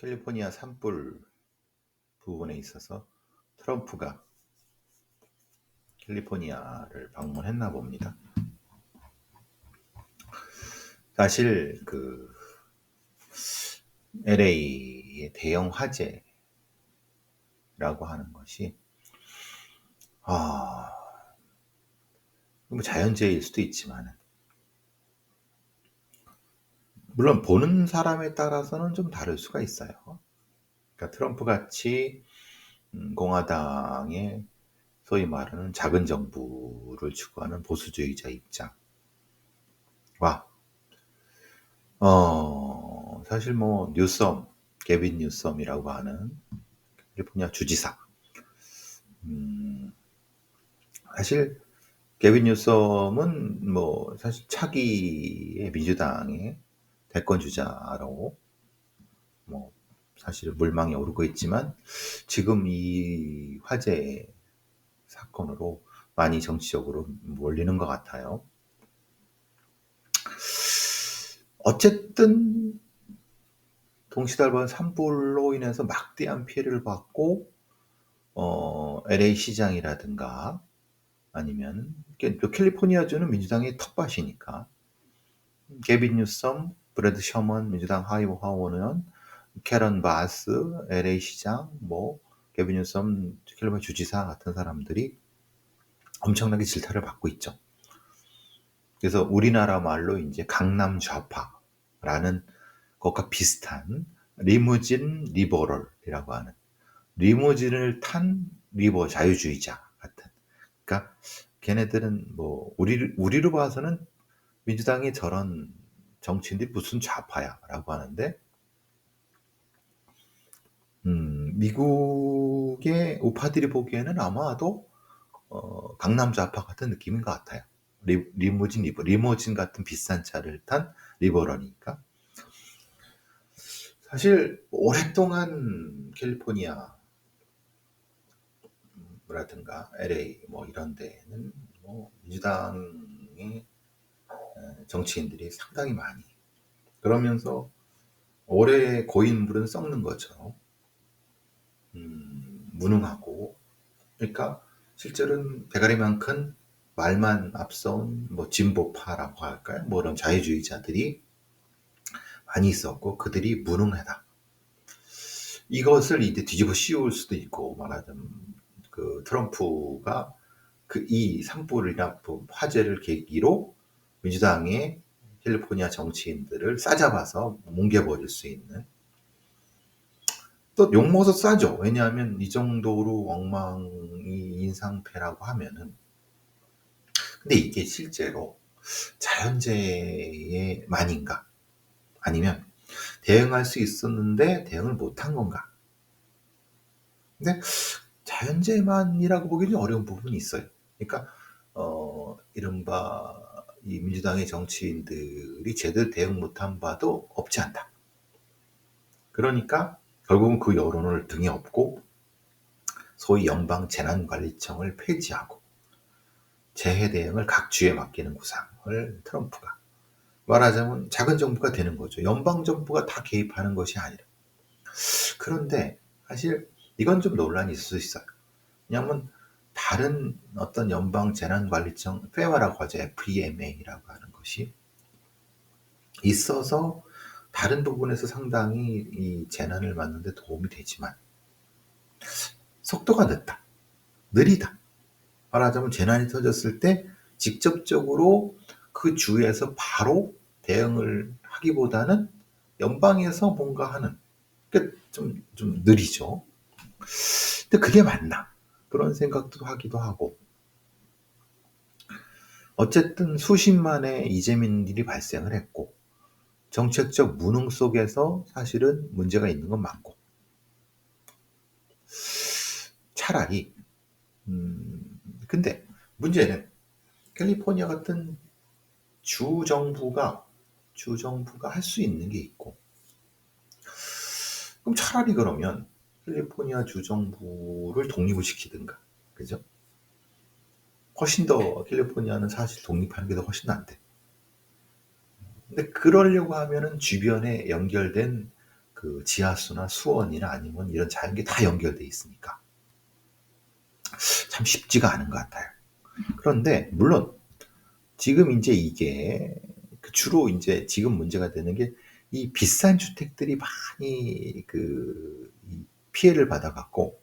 캘리포니아 산불 부분에 있어서 트럼프가 캘리포니아를 방문했나 봅니다. 사실 LA의 대형 화재라고 하는 것이 뭐 자연재해일 수도 있지만 물론 보는 사람에 따라서는 좀 다를 수가 있어요. 그러니까 트럼프 같이 공화당의 소위 말하는 작은 정부를 추구하는 보수주의자 입장과 사실 뭐 게빈 뉴섬이라고 하는 캘리포니아 주지사. 사실 게빈 뉴섬은 뭐 사실 차기의 민주당의 대권 주자로 뭐 사실 물망에 오르고 있지만 지금 이 화재 사건으로 많이 정치적으로 몰리는 것 같아요. 어쨌든 동시다발적 산불로 인해서 막대한 피해를 받고 LA 시장이라든가 아니면 캘리포니아주는 민주당의 텃밭이니까 게빈 뉴섬, 브래드 셔먼 민주당 하원 의원, 캐런 바스 LA 시장, 뭐 게빈 뉴섬 캘리포니아 주지사 같은 사람들이 엄청나게 질타를 받고 있죠. 그래서 우리나라 말로 이제 강남 좌파라는 것과 비슷한 리무진 리버럴이라고 하는 리무진을 탄 리버 자유주의자 같은. 그러니까 걔네들은 뭐 우리로 봐서는 민주당의 저런 정치인들이 무슨 좌파야라고 하는데 미국의 우파들이 보기에는 아마도 강남 좌파 같은 느낌인 것 같아요. 리무진 같은 비싼 차를 탄 리버럴이니까. 사실 오랫동안 캘리포니아라든가 LA 뭐 이런 데는 뭐 민주당의 정치인들이 상당히 많이, 그러면서 올해 고인물은 썩는 것처럼 무능하고, 그러니까 실제로는 대가리만큼 말만 앞서온 뭐 진보파라고 할까요? 뭐 이런 자유주의자들이 많이 있었고 그들이 무능하다. 이것을 이제 뒤집어 씌울 수도 있고, 말하자면 트럼프가 이 산불이나 화재를 계기로 민주당의 캘리포니아 정치인들을 싸잡아서 뭉개버릴 수 있는, 또 욕먹어서 싸죠. 왜냐하면 이 정도로 엉망이 인상패라고 하면은. 근데 이게 실제로 자연재해만인가? 아니면 대응할 수 있었는데 대응을 못한 건가? 근데 자연재해만이라고 보기는 어려운 부분이 있어요. 그러니까 이른바 이 민주당의 정치인들이 제대로 대응 못한 바도 없지 않다. 그러니까 결국은 그 여론을 등에 업고 소위 연방재난관리청을 폐지하고 재해 대응을 각 주에 맡기는 구상을 트럼프가, 말하자면 작은 정부가 되는 거죠. 연방 정부가 다 개입하는 것이 아니라. 그런데 사실 이건 좀 논란이 있을 수 있어요. 왜냐하면 다른 어떤 연방재난관리청, 페마라고 하죠. FEMA라고 하는 것이 있어서 다른 부분에서 상당히 이 재난을 막는 데 도움이 되지만 속도가 느리다. 말하자면 재난이 터졌을 때 직접적으로 그 주에서 바로 대응을 하기보다는 연방에서 뭔가 하는, 그러니까 좀 느리죠. 근데 그게 맞나? 그런 생각도 하기도 하고. 어쨌든 수십만의 이재민들이 발생을 했고 정책적 무능 속에서 사실은 문제가 있는 건 맞고, 차라리 근데 문제는 캘리포니아 같은 주정부가 할 수 있는 게 있고, 그럼 차라리 그러면 캘리포니아 주정부를 독립을 시키든가, 그죠? 훨씬 더 캘리포니아는 사실 독립하는 게 더 훨씬 난데. 근데 그러려고 하면은 주변에 연결된 그 지하수나 수원이나 아니면 이런 자연계 다 연결돼 있으니까 참 쉽지가 않은 것 같아요. 그런데 물론 지금 이제 이게 주로 이제 지금 문제가 되는 게 이 비싼 주택들이 많이 이 피해를 받아갖고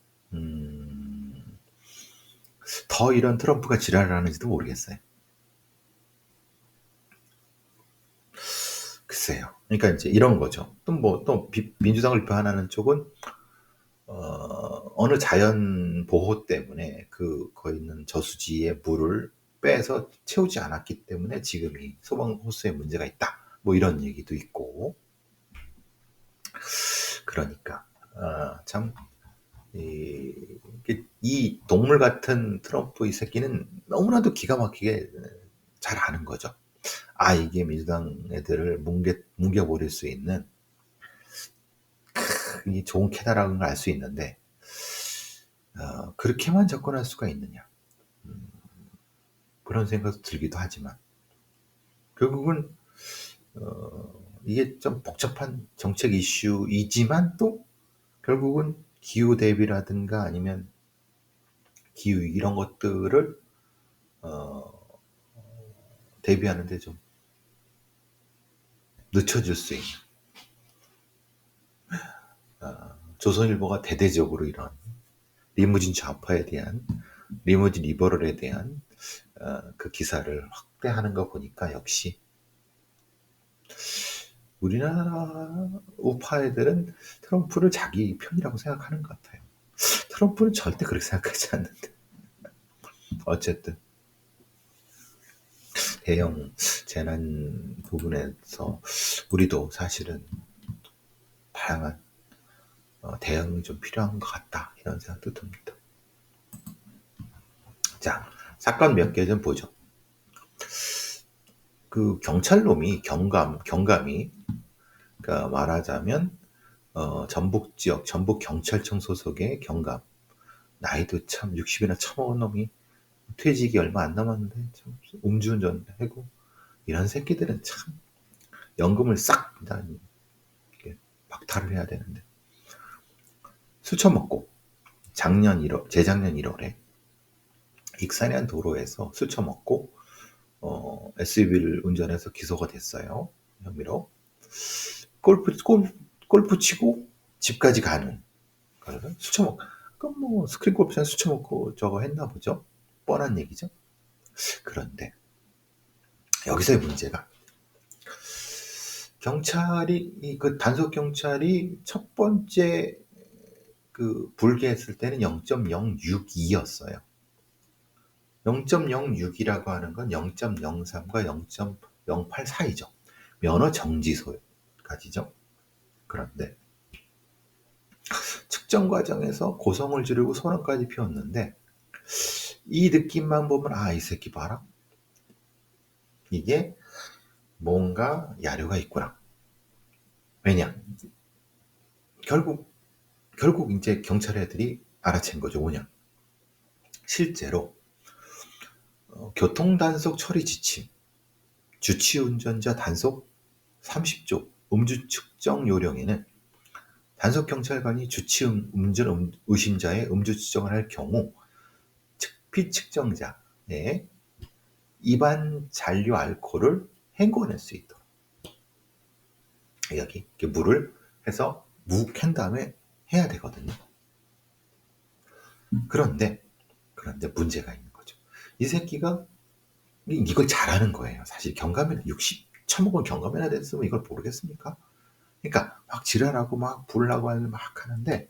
더 이런 트럼프가 지랄을 하는지도 모르겠어요. 글쎄요. 그러니까 이제 이런 거죠. 또 민주당을 비판하는 쪽은 어느 자연 보호 때문에 거기 있는 저수지의 물을 빼서 채우지 않았기 때문에 지금 이 소방 호수에 문제가 있다. 뭐 이런 얘기도 있고. 그러니까 참 이 동물 같은 트럼프 이 새끼는 너무나도 기가 막히게 잘 아는 거죠. 이게 민주당 애들을 뭉개버릴 수 있는 이 좋은 캐다라는 걸 알 수 있는데 그렇게만 접근할 수가 있느냐 그런 생각도 들기도 하지만 결국은 이게 좀 복잡한 정책 이슈이지만 또 결국은 기후 대비라든가 아니면 기후 이런 것들을 대비하는데 좀 늦춰줄 수 있는 조선일보가 대대적으로 이런 리무진 좌파에 대한 리무진 리버럴에 대한 그 기사를 확대하는 거 보니까 역시 우리나라 우파 애들은 트럼프를 자기 편이라고 생각하는 것 같아요. 트럼프는 절대 그렇게 생각하지 않는데 어쨌든 대형 재난 부분에서 우리도 사실은 다양한 대응이 좀 필요한 것 같다 이런 생각도 듭니다. 자, 사건 몇 개 좀 보죠. 그 경찰놈이 경감이 그러니까 말하자면 전북 지역 전북 경찰청 소속의 경감 나이도 참 60이나 처먹은 놈이 퇴직이 얼마 안 남았는데 참 음주운전 하고 이런 새끼들은 참 연금을 싹 그냥 박탈을 해야 되는데 술 처먹고 재작년 1월에 익산이란 도로에서 술 처먹고 SUV를 운전해서 기소가 됐어요. 혐의로 골프 치고 집까지 가는 거를 술 처먹 그럼 뭐 스크린 골프장 술 처먹고 저거 했나 보죠. 뻔한 얘기죠. 그런데 여기서의 문제가 경찰이 그 단속 경찰이 첫 번째 불개했을 때는 0.062였어요. 0.06이라고 하는 건 0.03과 0.08 사이죠. 면허 정지소까지죠. 그런데 측정 과정에서 고성을 지르고 소란까지 피웠는데 이 느낌만 보면 이 새끼 봐라. 이게 뭔가 야료가 있구나. 왜냐? 결국 이제 경찰 애들이 알아챈 거죠. 뭐냐? 실제로 교통단속 처리 지침, 주치운전자 단속 30조 음주 측정 요령에는 단속 경찰관이 주치 운전 의심자의 음주 측정을 할 경우 피측정자의 입안 잔류 알코올을 헹궈낼 수 있도록 여기 이렇게 물을 해서 묵 캔 다음에 해야 되거든요. 그런데 문제가 있는 거죠. 이 새끼가 이걸 잘하는 거예요. 사실 경감에는 60 처먹은 경감에나 됐으면 이걸 모르겠습니까? 그러니까 막 지랄하고 막 부르려고 하는데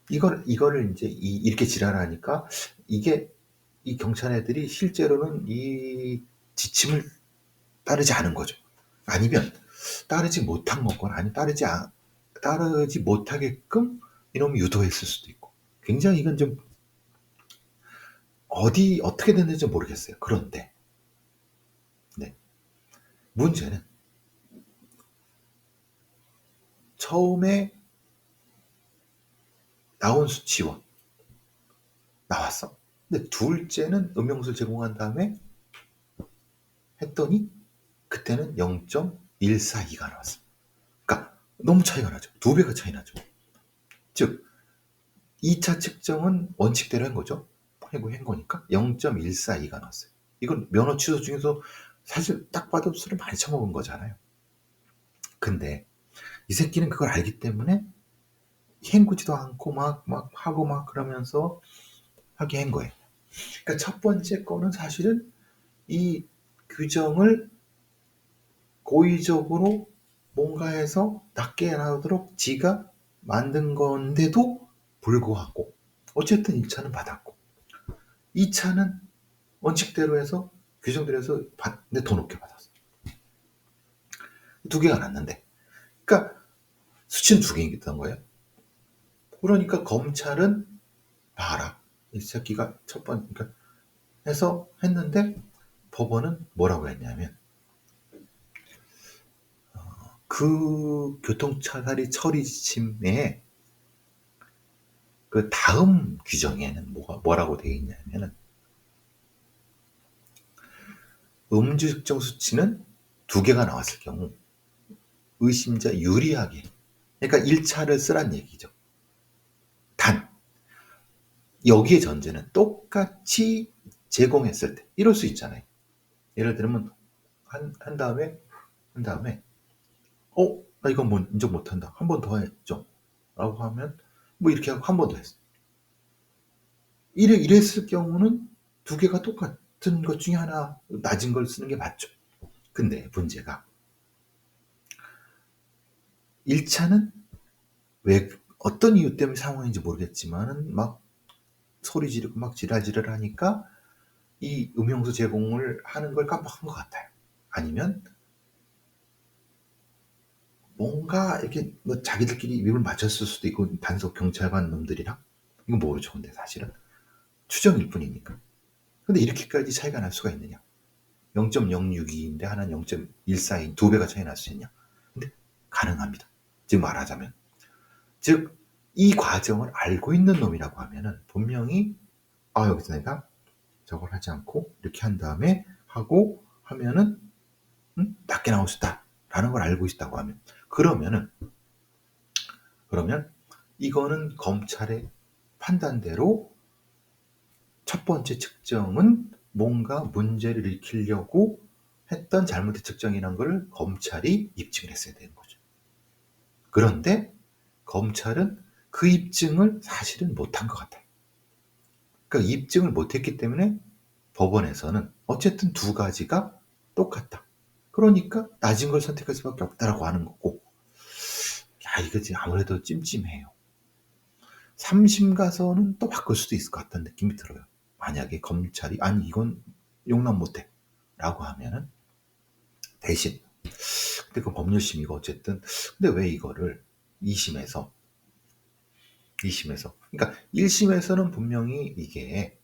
이거를 이제 이렇게 지랄하니까 이게 이 경찰 애들이 실제로는 이 지침을 따르지 않은 거죠. 아니면 따르지 못한 거거나 아니면 따르지 못하게끔 이놈이 유도했을 수도 있고 굉장히 이건 좀 어떻게 됐는지 모르겠어요. 그런데 네. 문제는 처음에 나온 수치와 나왔어. 근데 둘째는 음영술 제공한 다음에 했더니 그때는 0.142가 나왔어. 그러니까 너무 차이가 나죠. 2배가 차이 나죠. 즉 2차 측정은 원칙대로 한 거죠. 한 거니까 0.142가 나왔어요. 이건 면허 취소 중에서 사실 딱 봐도 술을 많이 처먹은 거잖아요. 근데 이 새끼는 그걸 알기 때문에 헹구지도 않고 막 하고 막 그러면서 하게 한 거예요. 그러니까 첫 번째 거는 사실은 이 규정을 고의적으로 뭔가 해서 낮게 나오도록 지가 만든 건데도 불구하고 어쨌든 1차는 받았고 2차는 원칙대로 해서 규정대로 해서 근데 더 높게 받았어. 2개가 났는데 그러니까 수치는 2개 있던 거예요. 그러니까 검찰은 봐라 이 새끼가 첫 번째 그러니까 해서 했는데 법원은 뭐라고 했냐면 그 교통사고리 처리 지침에 그 다음 규정에는 뭐라고 되어 있냐면은 음주 측정 수치는 2개가 나왔을 경우 의심자 유리하게 그러니까 1차를 쓰란 얘기죠. 단 여기에 전제는 똑같이 제공했을 때 이럴 수 있잖아요. 예를 들면 한 다음에 나 이건 뭐 인정 못한다. 한 번 더 했죠. 라고 하면 뭐 이렇게 하고 한 번 더 했어. 이랬을 경우는 2개가 똑같은 것 중에 하나 낮은 걸 쓰는 게 맞죠. 근데 문제가 1차는 왜 어떤 이유 때문에 상황인지 모르겠지만은 막 소리 지르고 막 지랄지랄 하니까 이 음용수 제공을 하는 걸 깜빡한 것 같아요. 아니면 뭔가 이렇게 뭐 자기들끼리 입을 맞췄을 수도 있고 단속 경찰관 놈들이랑 이거 모르죠. 근데 사실은 추정일 뿐이니까. 근데 이렇게까지 차이가 날 수가 있느냐? 0.062인데 하나는 0.142인 2배가 차이 날 수 있냐? 근데 가능합니다. 즉 말하자면 즉 이 과정을 알고 있는 놈이라고 하면은 분명히 여기서 내가 저걸 하지 않고 이렇게 한 다음에 하고 하면은 낮게 나올 수 있다라는 걸 알고 있다고 하면 그러면 이거는 검찰의 판단대로 첫 번째 측정은 뭔가 문제를 일으키려고 했던 잘못된 측정이라는 걸 검찰이 입증을 했어야 되는 거죠. 그런데 검찰은 그 입증을 사실은 못한 것 같아요. 그러니까 입증을 못했기 때문에 법원에서는 어쨌든 2가지가 똑같다. 그러니까 낮은 걸 선택할 수밖에 없다라고 하는 거고 이거 아무래도 찜찜해요. 3심 가서는 또 바꿀 수도 있을 것 같다는 느낌이 들어요. 만약에 검찰이 아니 이건 용납 못해 라고 하면은 대신 근데 그 법률심이고 어쨌든 근데 왜 이거를 2심에서 그러니까 1심에서는 분명히 이게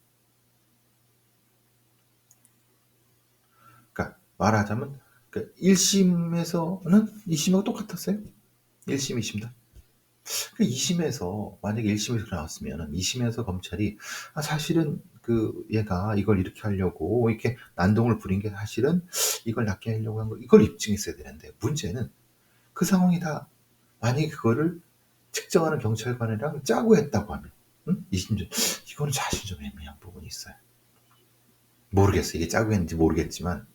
그러니까 말하자면 1심에서는 2심하고 똑같았어요. 1심, 2심 다. 2심에서 만약에 1심에서 나왔으면 2심에서 검찰이 사실은 얘가 이걸 이렇게 하려고 이렇게 난동을 부린 게 사실은 이걸 낫게 하려고 한 거 이걸 입증했어야 되는데 문제는 그 상황이 다 만약에 그거를 측정하는 경찰관이랑 짜고 했다고 하면 2심 이거는 사실 좀 애매한 부분이 있어요. 모르겠어요. 이게 짜고 했는지 모르겠지만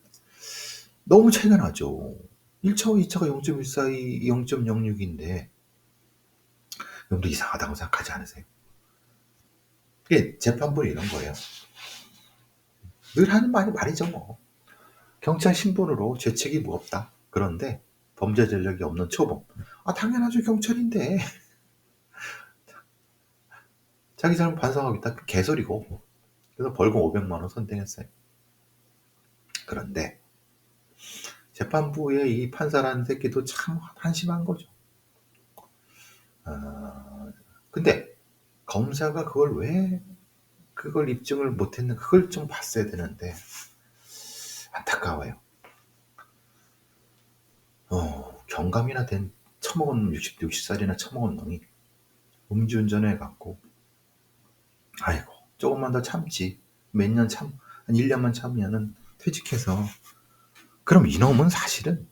너무 차이가 나죠. 1차와 2차가 0.142, 0.06인데 너무 이상하다고 생각하지 않으세요? 그게 재판부는 이런 거예요. 늘 하는 말이죠 뭐. 경찰 신분으로 죄책이 무겁다. 그런데 범죄 전력이 없는 초범. 당연하죠. 경찰인데. 자기 잘못 반성하겠다. 그 개소리고. 그래서 벌금 500만 원 선택했어요. 그런데 재판부의 이 판사라는 새끼도 참 한심한 거죠. 근데 검사가 그걸 입증을 못했는가 그걸 좀 봤어야 되는데 안타까워요. 경감이나 된 처먹은 60살이나 처먹은 놈이 음주운전 해갖고 아이고 조금만 더 참지 몇 년 한 1년만 참으면은 퇴직해서 그럼 이놈은 사실은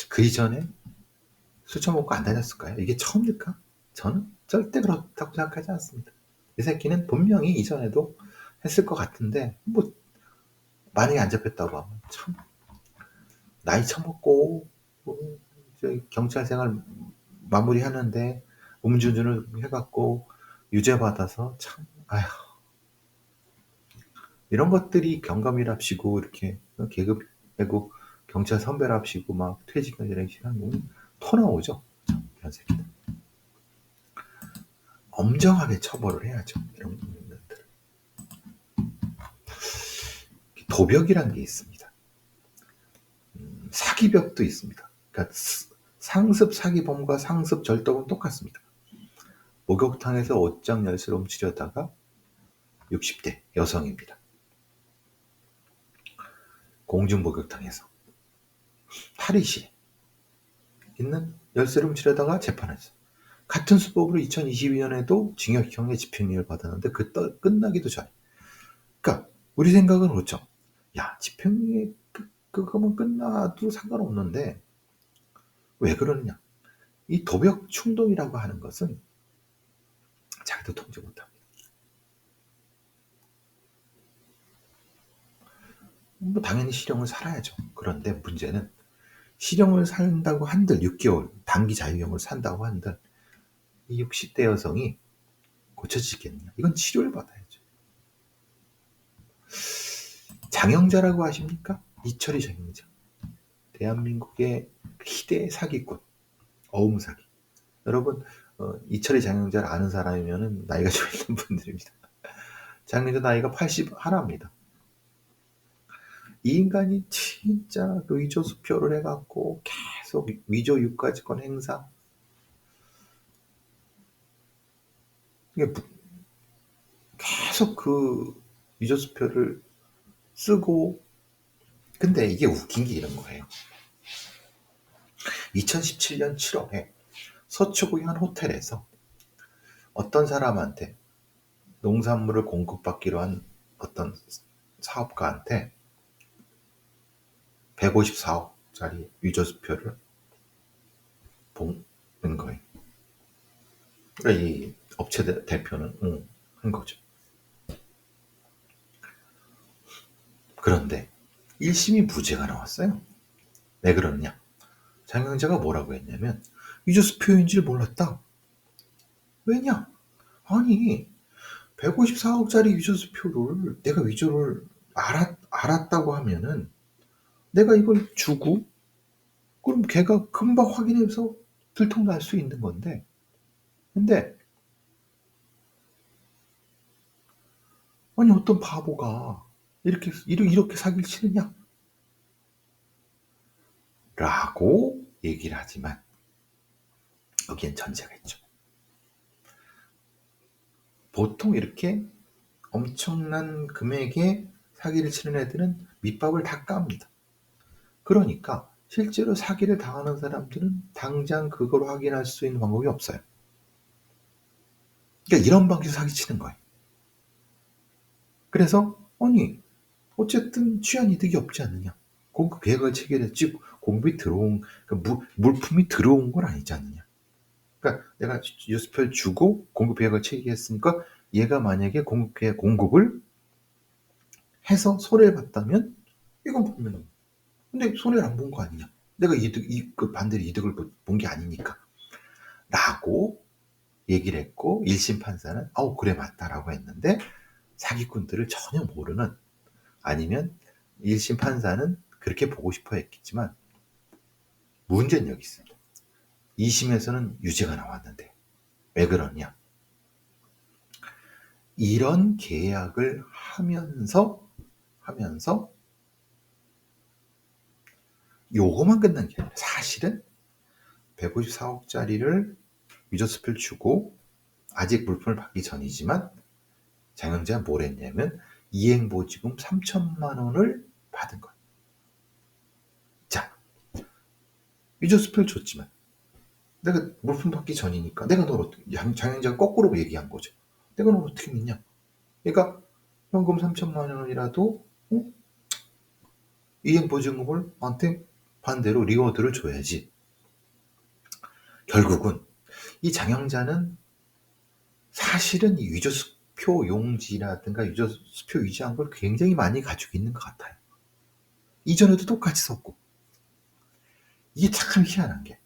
그 이전에 술 처먹고 안 다녔을까요? 이게 처음일까? 저는 절대 그렇다고 생각하지 않습니다. 이 새끼는 분명히 이전에도 했을 것 같은데 뭐 만약에 안 잡혔다고 하면 참 나이 처먹고 경찰 생활 마무리하는데 음주운전을 해갖고 유죄 받아서 참 아휴 이런 것들이 경감이랍시고 이렇게 계급 빼고 경찰 선배랍시고 막 퇴직하면 토 나오죠. 이런 새끼들 엄정하게 처벌을 해야죠. 이런 분들 도벽이라는 게 있습니다. 사기벽도 있습니다. 그러니까 상습 사기범과 상습 절도범은 똑같습니다. 목욕탕에서 옷장 열쇠를 훔치려다가 60대 여성입니다. 공중목욕탕에서 탈의실에 있는 열쇠를 훔치려다가 재판했어. 같은 수법으로 2022년에도 징역형의 집행유예를 받았는데 끝나기도 전에. 그러니까 우리 생각은 그렇죠. 야 집행유예 그거면 끝나도 상관없는데 왜 그러느냐. 이 도벽 충동이라고 하는 것은 자기도 통제 못합니다. 뭐 당연히 실형을 살아야죠. 그런데 문제는 실형을 산다고 한들 6개월 단기 자유형을 산다고 한들 이 60대 여성이 고쳐지겠냐? 이건 치료를 받아야죠. 장영자라고 아십니까? 이철희 장영자. 대한민국의 희대 사기꾼, 어음사기. 여러분 이철희 장영자를 아는 사람이면 나이가 좀 있는 분들입니다. 장영자 나이가 81입니다. 이 인간이 진짜 위조 수표를 해갖고 계속 위조 유가지권 행사 이게 계속 그 위조 수표를 쓰고 근데 이게 웃긴 게 이런 거예요. 2017년 7월에 서초구의 한 호텔에서 어떤 사람한테 농산물을 공급받기로 한 어떤 사업가한테 154억짜리 위조수표를 보낸 거예요. 그러니까 이 업체 대표는 한 거죠. 그런데 1심이 무죄가 나왔어요. 왜 그러느냐? 장영자가 뭐라고 했냐면 위조수표인지를 몰랐다. 왜냐? 아니 154억짜리 위조수표를 내가 위조를 알았다고 하면은 내가 이걸 주고 그럼 걔가 금방 확인해서 들통날 수 있는 건데 근데 아니 어떤 바보가 이렇게 사기를 치느냐? 라고 얘기를 하지만 여기엔 전제가 있죠. 보통 이렇게 엄청난 금액의 사기를 치는 애들은 밑밥을 다 깝니다. 그러니까 실제로 사기를 당하는 사람들은 당장 그걸 확인할 수 있는 방법이 없어요. 그러니까 이런 방식으로 사기치는 거예요. 그래서 아니 어쨌든 취한 이득이 없지 않느냐. 공급 계획을 체결했지 공급이 들어온 그러니까 물품이 들어온 건 아니지 않느냐. 그러니까 내가 유스표를 주고 공급 계획을 체결했으니까 얘가 만약에 공급을 해서 손해를 봤다면 이건 보면 근데 손해를 안 본 거 아니냐. 내가 그 반대로 이득을 본 게 아니니까. 라고 얘기를 했고 1심 판사는 그래 맞다라고 했는데 사기꾼들을 전혀 모르는 아니면 1심 판사는 그렇게 보고 싶어 했겠지만 문제는 여기 있습니다. 2심에서는 유죄가 나왔는데 왜 그러냐? 이런 계약을 하면서 요거만 끝난 게 아니라 사실은 154억짜리를 위조수표를 주고 아직 물품을 받기 전이지만 장영자가 뭘 했냐면 이행보지금 3천만 원을 받은 거예요. 자, 위조수표를 줬지만 내가 물품 받기 전이니까 내가 널 어떻게 장영자가 거꾸로 얘기한 거죠. 내가 널 어떻게 믿냐? 그러니까 현금 3천만 원이라도 이행보증금을 나한테 반대로 리워드를 줘야지. 결국은 이 장영자는 사실은 이 유조수표 용지라든가 유조수표 위조한 걸 굉장히 많이 가지고 있는 것 같아요. 이전에도 똑같이 썼고. 이게 참 희한한 게,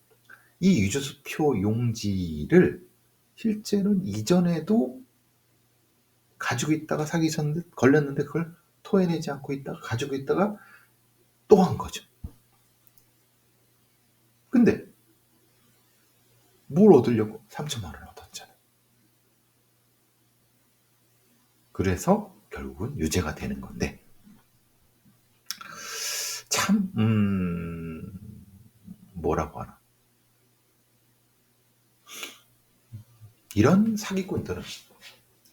이 유조수표 용지를 실제로는 이전에도 가지고 있다가 사기 걸렸는데 그걸 토해내지 않고 있다가 가지고 있다가 또 한 거죠. 근데 뭘 얻으려고 3천만 원을 얻었잖아요. 그래서 결국은 유죄가 되는 건데, 참 뭐라고 하나, 이런 사기꾼들은,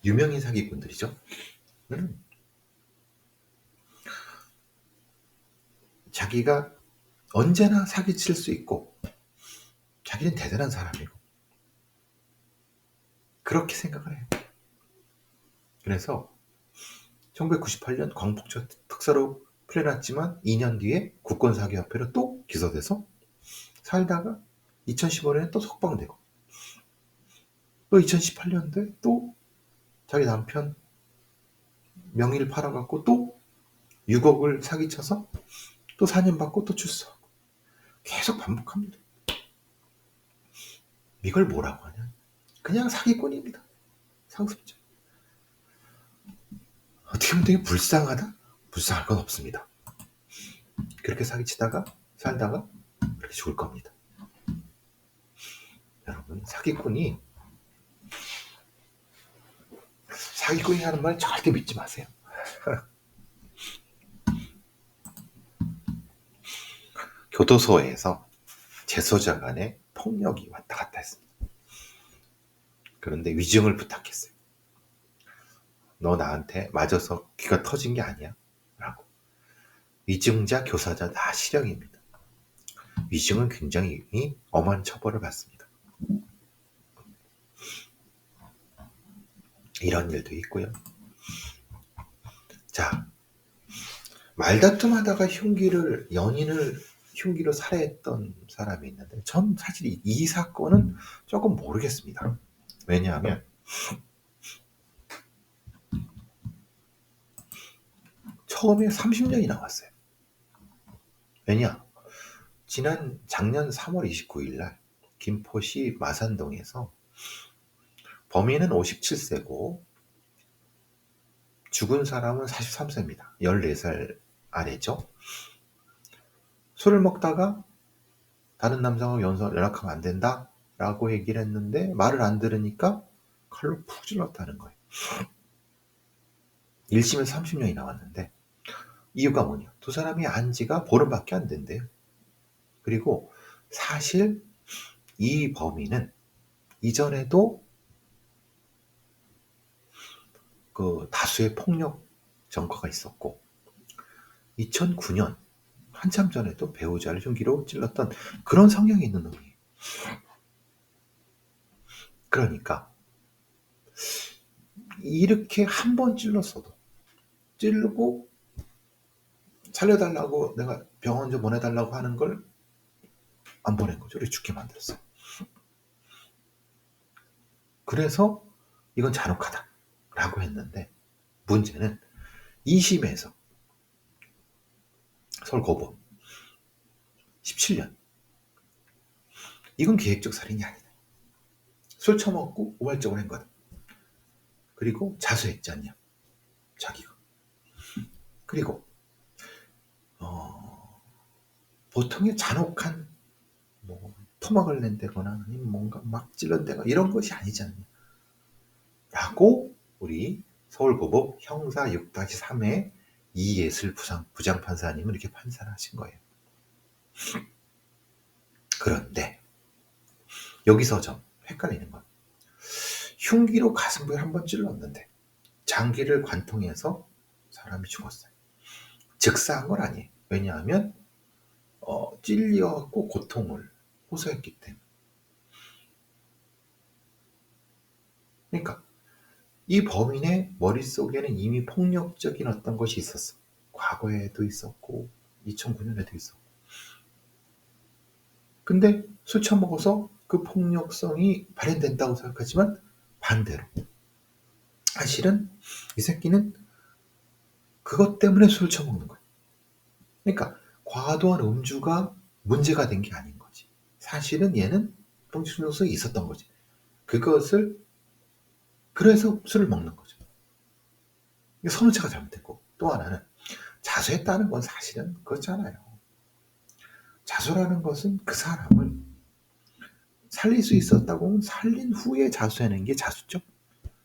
유명인 사기꾼들이죠. 자기가 언제나 사기칠 수 있고 자기는 대단한 사람이고 그렇게 생각을 해요. 그래서 1998년 광복절 특사로 풀려났지만 2년 뒤에 국권사기화폐로 또 기소돼서 살다가 2015년에 또 석방되고, 또 2018년도에 또 자기 남편 명의를 팔아갖고 또 6억을 사기쳐서 또 4년 받고 또 출소하고 계속 반복합니다. 이걸 뭐라고 하냐? 그냥 사기꾼입니다. 상습자. 어떻게 보면 되게 불쌍하다? 불쌍할 건 없습니다. 그렇게 사기치다가 살다가 그렇게 죽을 겁니다. 여러분, 사기꾼이 하는 말 절대 믿지 마세요. 교도소에서 재소자 간에 폭력이 왔다 갔다 했습니다. 그런데 위증을 부탁했어요. 너 나한테 맞아서 귀가 터진 게 아니야? 라고. 위증자, 교사자 다 실형입니다. 위증은 굉장히 엄한 처벌을 받습니다. 이런 일도 있고요. 자, 말다툼하다가 연인을 흉기로 살해했던 사람이 있는데, 전 사실 이 사건은 조금 모르겠습니다. 왜냐하면 처음에 30년이 나왔어요. 왜냐? 작년 3월 29일 날 김포시 마산동에서 범인은 57세고 죽은 사람은 43세입니다. 14살 아래죠. 술을 먹다가 다른 남성하고 연락하면 안 된다 라고 얘기를 했는데 말을 안 들으니까 칼로 푹 찔렀다는 거예요. 1심에서 30년이 나왔는데 이유가 뭐냐? 두 사람이 안 지가 보름밖에 안 된대요. 그리고 사실 이 범인은 이전에도 그 다수의 폭력 전과가 있었고 2009년 한참 전에도 배우자를 흉기로 찔렀던 그런 성향이 있는 놈이에요. 그러니까 이렇게 한 번 찔렀어도, 찌르고 살려달라고 내가 병원 좀 보내달라고 하는 걸 안 보낸 거죠. 우리 죽게 만들었어요. 그래서 이건 잔혹하다 라고 했는데, 문제는 2심에서 서울고법 17년, 이건 계획적 살인이 아니다. 술 처먹고 우발적으로 한 거다. 그리고 자수했지 않냐, 자기가. 그리고 보통의 잔혹한 토막을 낸다거나 아니면 뭔가 막 찔른다거나 이런 것이 아니지 않냐 라고 우리 서울고법 형사 6-3의 이예슬 부장판사님은 이렇게 판사를 하신 거예요. 그런데 여기서 좀 헷갈리는 건, 흉기로 가슴부에 한번 찔렀는데 장기를 관통해서 사람이 죽었어요. 즉사한 건 아니에요. 왜냐하면 찔려갖고 고통을 호소했기 때문에. 그러니까 이 범인의 머릿속에는 이미 폭력적인 어떤 것이 있었어. 과거에도 있었고 2009년에도 있었고. 근데 술 처먹어서 그 폭력성이 발현된다고 생각하지만 반대로 사실은 이 새끼는 그것 때문에 술 처먹는 거야. 그러니까 과도한 음주가 문제가 된 게 아닌 거지. 사실은 얘는 성취중독성이 있었던 거지. 그것을 그래서 술을 먹는 거죠. 이게 선우체가 잘못됐고, 또 하나는 자수했다는 건 사실은 그렇잖아요. 자수라는 것은 그 사람을 살릴 수 있었다고 하면 살린 후에 자수하는 게 자수죠.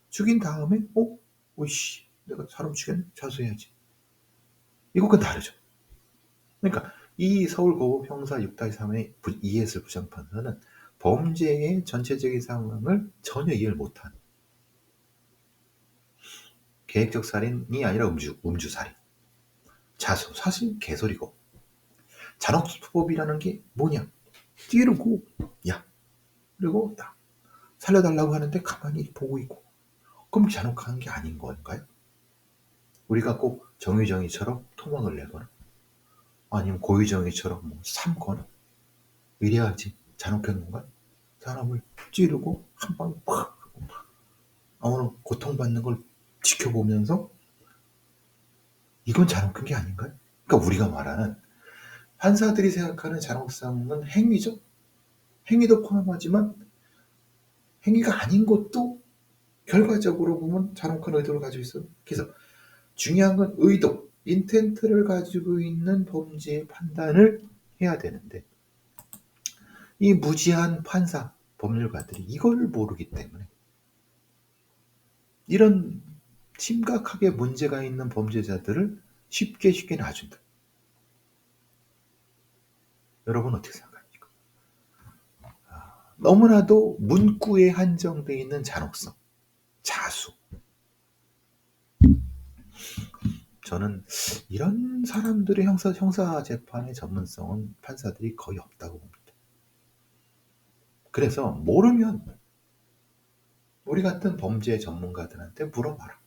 죽인 다음에 오이씨 내가 사람 죽였네 자수해야지. 이것과 다르죠. 그러니까 이 서울고법 형사 6-3의 이해슬 부장판사는 범죄의 전체적인 상황을 전혀 이해를 못한 계획적 살인이 아니라 음주살인, 자수, 사실 개소리고. 잔혹수법이라는 게 뭐냐? 찌르고 야 그리고 딱 살려달라고 하는데 가만히 보고 있고, 그럼 잔혹한 게 아닌 건가요? 우리가 꼭 정의정의처럼 토막을 내거나 아니면 고의정의처럼 뭐 삼거나 이래야지 잔혹한 건가요? 사람을 찌르고 한 방에 팍 아무런 고통받는 걸 지켜보면서 이건 잔혹한 게 아닌가요? 그러니까 우리가 말하는 판사들이 생각하는 잔혹성은 행위죠. 행위도 포함하지만 행위가 아닌 것도 결과적으로 보면 잔혹한 의도를 가지고 있어요. 그래서 중요한 건 의도, 인텐트를 가지고 있는 범죄의 판단을 해야 되는데 이 무지한 판사, 법률가들이 이걸 모르기 때문에 이런 심각하게 문제가 있는 범죄자들을 쉽게 놔준다. 여러분 어떻게 생각합니까? 너무나도 문구에 한정되어 있는 잔혹성, 자수. 저는 이런 사람들의 형사 재판의 전문성은 판사들이 거의 없다고 봅니다. 그래서 모르면 우리 같은 범죄 전문가들한테 물어봐라.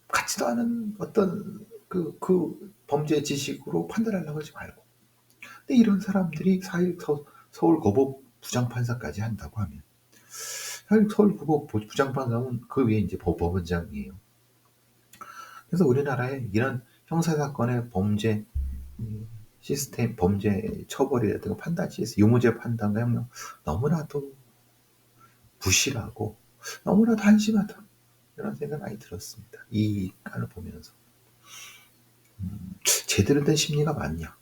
같지도 않은 어떤 그 범죄 지식으로 판단하려고 하지 말고. 근데 이런 사람들이 서울고법 부장판사까지 한다고 하면, 서울고법 부장판사는 그 위에 이제 법원장이에요. 그래서 우리나라에 이런 형사사건의 범죄 시스템, 범죄 처벌이라든가 판단 시스템, 유무죄 판단과 형량 너무나도 부실하고 너무나도 한심하다, 이런 생각이 많이 들었습니다. 이 간을 보면서 제대로 된 심리가 맞냐,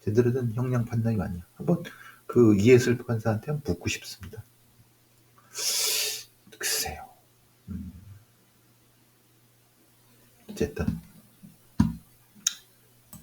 제대로 된 형량 판단이 맞냐, 한번 그 이해슬 판사한테 한번 묻고 싶습니다. 글쎄요. 어쨌든